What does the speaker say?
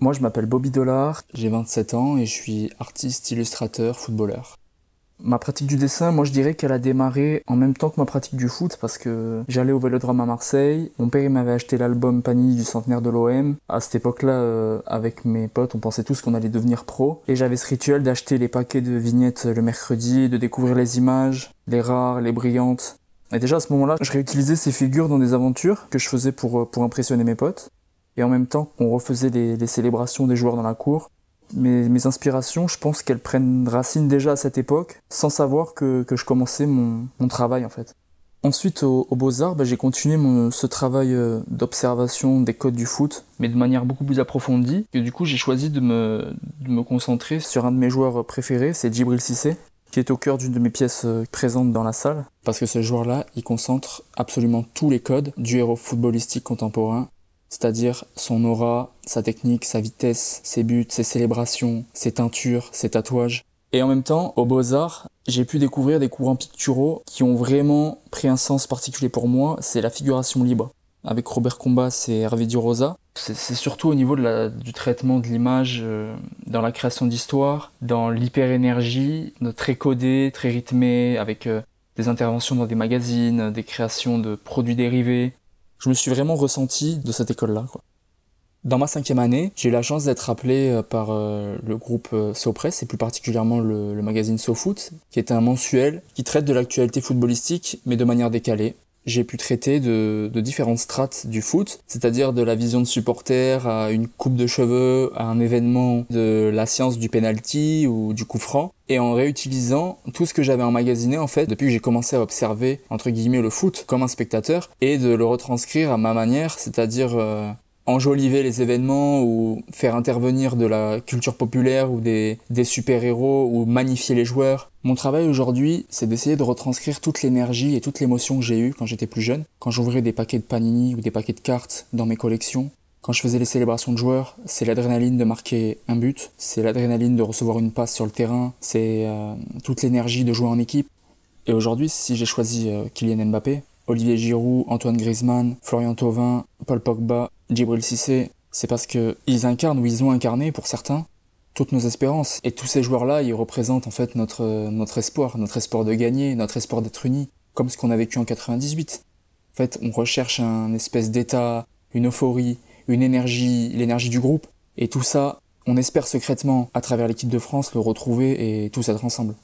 Moi, je m'appelle Bobby Dollard, j'ai 27 ans et je suis artiste, illustrateur, footballeur. Ma pratique du dessin, moi je dirais qu'elle a démarré en même temps que ma pratique du foot parce que j'allais au Vélodrome à Marseille. Mon père il m'avait acheté l'album Panini du centenaire de l'OM. À cette époque-là, avec mes potes, on pensait tous qu'on allait devenir pro. Et j'avais ce rituel d'acheter les paquets de vignettes le mercredi, de découvrir les images, les rares, les brillantes. Et déjà à ce moment-là, je réutilisais ces figures dans des aventures que je faisais pour impressionner mes potes. Et en même temps qu'on refaisait les célébrations des joueurs dans la cour. Mes inspirations, je pense qu'elles prennent racine déjà à cette époque, sans savoir que je commençais mon travail en fait. Ensuite, au Beaux-Arts, j'ai continué ce travail d'observation des codes du foot, mais de manière beaucoup plus approfondie. Et du coup, j'ai choisi de me concentrer sur un de mes joueurs préférés, c'est Djibril Cissé, qui est au cœur d'une de mes pièces présentes dans la salle. Parce que ce joueur-là, il concentre absolument tous les codes du héros footballistique contemporain. C'est-à-dire son aura, sa technique, sa vitesse, ses buts, ses célébrations, ses teintures, ses tatouages. Et en même temps, aux Beaux-Arts, j'ai pu découvrir des courants picturaux qui ont vraiment pris un sens particulier pour moi, c'est la figuration libre. Avec Robert Combas et Hervé Di Rosa. C'est surtout au niveau du traitement de l'image, dans la création d'histoires, dans l'hyper-énergie, très codé, très rythmé, avec des interventions dans des magazines, des créations de produits dérivés. Je me suis vraiment ressenti de cette école-là, quoi. Dans ma 5e année, j'ai eu la chance d'être appelé par le groupe SoPress, et plus particulièrement le magazine SoFoot, qui est un mensuel qui traite de l'actualité footballistique, mais de manière décalée. J'ai pu traiter de différentes strates du foot, c'est-à-dire de la vision de supporter à une coupe de cheveux, à un événement de la science du penalty ou du coup franc, et en réutilisant tout ce que j'avais emmagasiné en fait depuis que j'ai commencé à observer entre guillemets le foot comme un spectateur, et de le retranscrire à ma manière, c'est-à-dire enjoliver les événements ou faire intervenir de la culture populaire ou des super-héros ou magnifier les joueurs. Mon travail aujourd'hui, c'est d'essayer de retranscrire toute l'énergie et toute l'émotion que j'ai eue quand j'étais plus jeune, quand j'ouvrais des paquets de Panini ou des paquets de cartes dans mes collections. Quand je faisais les célébrations de joueurs, c'est l'adrénaline de marquer un but, c'est l'adrénaline de recevoir une passe sur le terrain, c'est toute l'énergie de jouer en équipe. Et aujourd'hui, si j'ai choisi Kylian Mbappé, Olivier Giroud, Antoine Griezmann, Florian Thauvin, Paul Pogba, Djibril Cissé, c'est parce qu'ils incarnent ou ils ont incarné, pour certains, toutes nos espérances. Et tous ces joueurs-là, ils représentent en fait notre espoir de gagner, notre espoir d'être unis, comme ce qu'on a vécu en 98. En fait, on recherche un espèce d'état, une euphorie, une énergie, l'énergie du groupe. Et tout ça, on espère secrètement, à travers l'équipe de France, le retrouver et tous être ensemble.